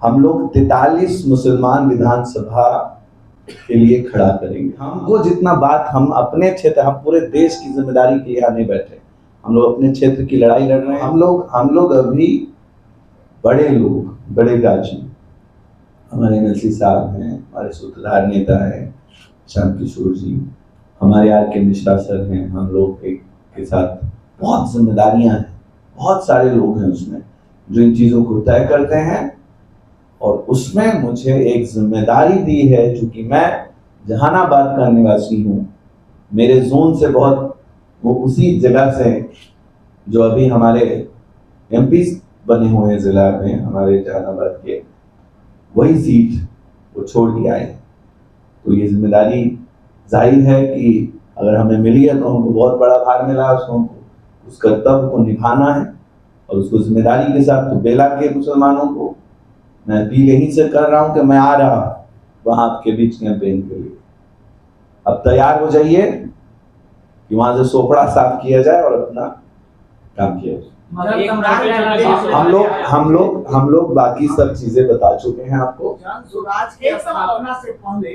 हम लोग 43 मुसलमान विधानसभा के लिए खड़ा करेंगे। हमको जितना बात हम अपने क्षेत्र, हम पूरे देश की जिम्मेदारी के यहाँ नहीं बैठे, हम लोग अपने क्षेत्र की लड़ाई लड़ रहे हैं। हम लोग अभी बड़े लोग, बड़े गाजी, हमारे एमएलसी साहब हैं, हमारे सूत्रधार नेता हैं प्रशांत किशोर जी, हमारे आर.के. मिश्रा सर हैं, हम लोग के साथ बहुत जिम्मेदारियां हैं, बहुत सारे लोग हैं उसमें जो इन चीज़ों को तय करते हैं। और उसमें मुझे एक जिम्मेदारी दी है, चूंकि मैं जहानाबाद का निवासी हूँ, मेरे जोन से बहुत वो उसी जगह से जो अभी हमारे एमपी बने हुए हैं जिला में, हमारे जहानाबाद के, वही सीट वो छोड़ के आए। तो ये जिम्मेदारी जाहिर है कि अगर हमें मिली है तो हमको बहुत बड़ा भार मिला है, उसको हमको उस कर्तव्य को निभाना है और उसको जिम्मेदारी के साथ। तो बेला के मुसलमानों को मैं अपील यहीं से कर रहा हूं कि मैं आ रहा वहां आपके बीच कैंपेन के लिए। अब तैयार हो जाइए कि वहां से सोपड़ा साफ किया जाए और अपना काम किया जाए। हम लोग बाकी सब चीजें बता चुके हैं आपको। स्वराज के स्थापना से पहले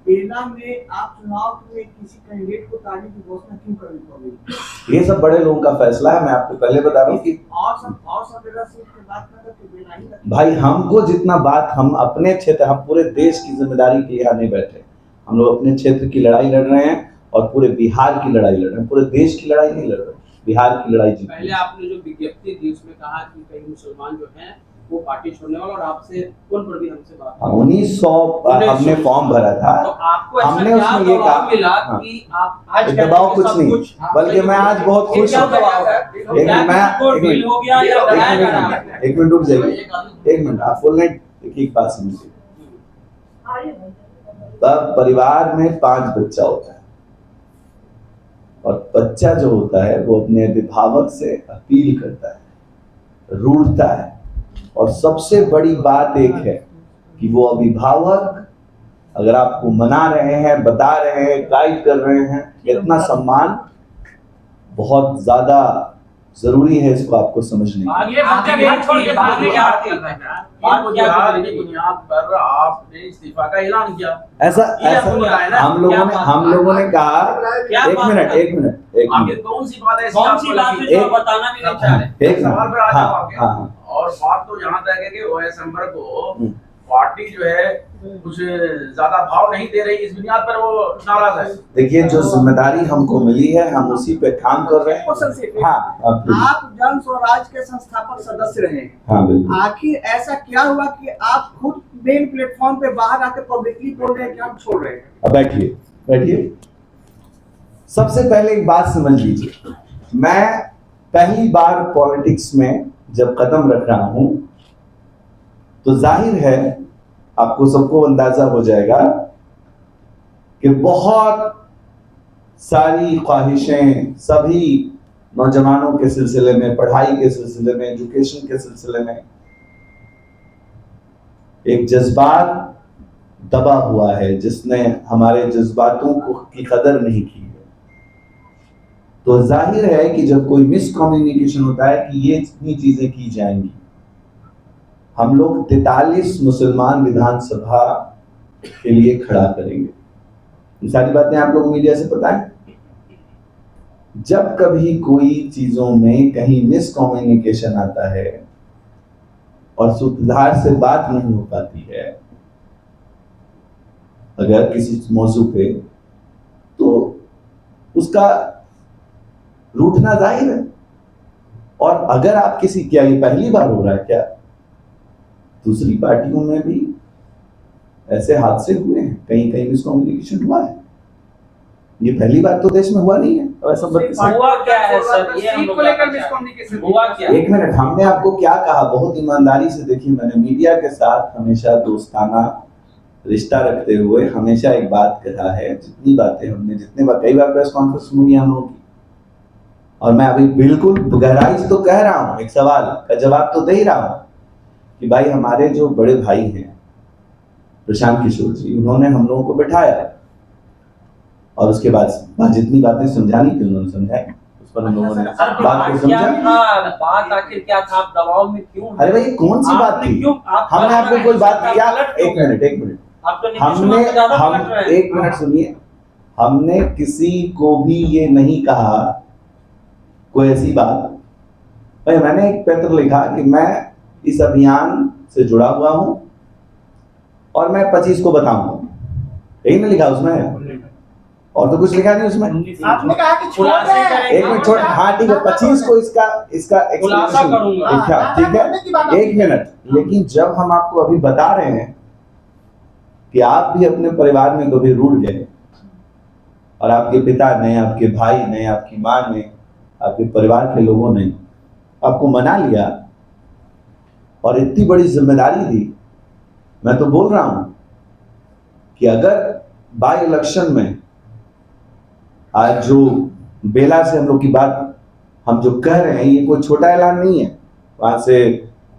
बेला में आप चुनाव में किसी कैंडिडेट को तारीख की घोषणा क्यों करनी पड़ी? ये सब बड़े लोगों का फैसला है। मैं आपको पहले बता रहा हूँ कि और सब जगह से बात न करके बेला ही भाई, हमको जितना बात हम अपने क्षेत्र, हम पूरे देश की जिम्मेदारी के यहाँ नहीं बैठे, हम लोग अपने क्षेत्र की लड़ाई लड़ रहे हैं और पूरे बिहार की लड़ाई लड़ रहे हैं, पूरे देश की लड़ाई नहीं लड़ रहे, बिहार की लड़ाई जीत। पहले आपने जो विज्ञप्ति दी उसमें कहा कि कई मुसलमान जो हैं वो पार्टी छोड़ने वाला, और आपसे फोन पर भी हमसे बात 1900 हमने फॉर्म भरा था, तो आपको हमने उसमें ये कहा मिला कि आप आज दबाव कुछ नहीं, बल्कि मैं आज बहुत खुश हूँ। एक मिनट रुक जाइए, एक मिनट आप बोल रहे एक बात समझिए। तब परिवार में 5 बच्चा होता है और बच्चा जो होता है वो अपने अभिभावक से अपील करता है, रूठता है, और सबसे बड़ी बात एक है कि वो अभिभावक अगर आपको मना रहे हैं, बता रहे हैं, गाइड कर रहे हैं, इतना सम्मान बहुत ज्यादा जरूरी है, इसको आपको समझने आपने इस्तीफा का ऐलान किया। ऐसा हम लोगों ने कहा। एक मिनट कौन सी बात है बताना भी नहीं चाह रहे। एक सवाल पर हाँ। और बात तो यहाँ तक है कि ओएस अंबर को पार्टी जो है कुछ ज्यादा भाव नहीं दे रही, इस बुनियाद पर वो नाराज है। देखिए, जो जिम्मेदारी हमको मिली है हम उसी पे काम कर रहे हैं। आप जन स्वराज के संस्थापक सदस्य रहे। हाँ, बिल्कुल। आखिर ऐसा क्या हुआ कि आप खुद मेन प्लेटफॉर्म पे बाहर आकर पब्लिकली बोल रहे हैं कि हम छोड़ रहे हैं? अब बैठिए। सबसे पहले एक बात समझ लीजिए, मैं पहली बार पॉलिटिक्स में जब कदम रख रहा हूं तो जाहिर है आपको सबको अंदाजा हो जाएगा कि बहुत सारी ख्वाहिशें सभी नौजवानों के सिलसिले में, पढ़ाई के सिलसिले में, एजुकेशन के सिलसिले में एक जज्बात दबा हुआ है जिसने हमारे जज्बातों की कदर नहीं की है। तो जाहिर है कि जब कोई मिसकम्युनिकेशन होता है कि ये इतनी चीजें की जाएंगी। हम लोग 43 मुसलमान विधानसभा के लिए खड़ा करेंगे। ये सारी बातें आप लोग मीडिया से पता है। जब कभी कोई चीजों में कहीं मिसकम्युनिकेशन आता है और सूत्रधार से बात नहीं हो पाती है अगर किसी मौजू पे, तो उसका रूठना जाहिर है। और अगर आप किसी, क्या ये पहली बार हो रहा है क्या? दूसरी पार्टियों में भी ऐसे हादसे हुए हैं, कहीं मिसकम्युनिकेशन हुआ है। ये पहली बार तो देश में हुआ नहीं है। और ऐसा हुआ क्या है सर? ये हम लोग लेकर मिसकम्युनिकेशन हुआ क्या? एक मिनट, हमने आपको क्या कहा? बहुत ईमानदारी से देखिए, मैंने मीडिया के साथ हमेशा दोस्ताना रिश्ता रखते हुए हमेशा एक बात कहा है। जितनी बातें हमने कई बार प्रेस कॉन्फ्रेंस में हुई हम लोगों की, और मैं अभी बिल्कुल गहराई से तो कह रहा हूँ, एक सवाल का जवाब तो दे ही रहा हूँ कि भाई हमारे जो बड़े भाई हैं प्रशांत किशोर जी, उन्होंने हम लोगों को बिठाया और उसके बाद जितनी बातें समझानी थी उन्होंने समझाई। उस पर हम लोगों ने सर, बात को क्या समझा। था बात, आखिर क्या था, आप दबाव में क्यों अरे भाई कौन सी बात आपने थी? क्यों आप हमने आपको कोई बात किया? एक मिनट आप तो नीतीश हमने कुमार को ज्यादा पलट रहे हैं। एक मिनट सुनिए, हमने किसी को भी ये नहीं कहा कोई ऐसी बात। भाई मैंने एक पत्र लिखा कि मैं इस अभियान से जुड़ा हुआ हूं और मैं 25 को बताऊंगा, यही ना लिखा उसमें, और तो कुछ लिखा नहीं उसमें। आपने कहा कि छोड़ खुलासे रहे हैं। करेंगे। एक मिनट छोड़, हाँ ठीक है, 25 को इसका खुलासा explanation करूंगा। लिखा, ठीक है, एक मिनट। लेकिन जब हम आपको अभी बता रहे हैं कि आप भी अपने परिवार में कभी रूठ गए और आपके पिता ने, आपके भाई ने, आपकी माँ ने, आपके परिवार के लोगों ने आपको मना लिया और इतनी बड़ी जिम्मेदारी दी, मैं तो बोल रहा हूं कि अगर बाई इलेक्शन में आज जो बेला से हम लोग की बात हम जो कह रहे हैं, ये कोई छोटा ऐलान नहीं है। वहां से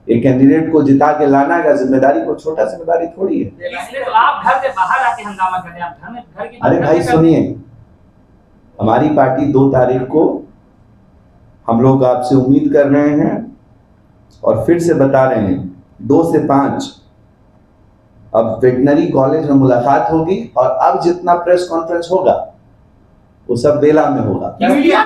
एक कैंडिडेट को जिता के लाना का जिम्मेदारी कोई छोटा जिम्मेदारी थोड़ी है। इसलिए तो आप घर से बाहर आके हंगामा कर रहे हैं, आप घर की अरे भाई सुनिए, हमारी पार्टी 2 तारीख को हम लोग आपसे उम्मीद कर रहे हैं और फिर से बता रहे हैं 2 से 5 अब वेटनरी कॉलेज में मुलाकात होगी और अब जितना प्रेस कॉन्फ्रेंस होगा वो सब बेला में होगा। मीडिया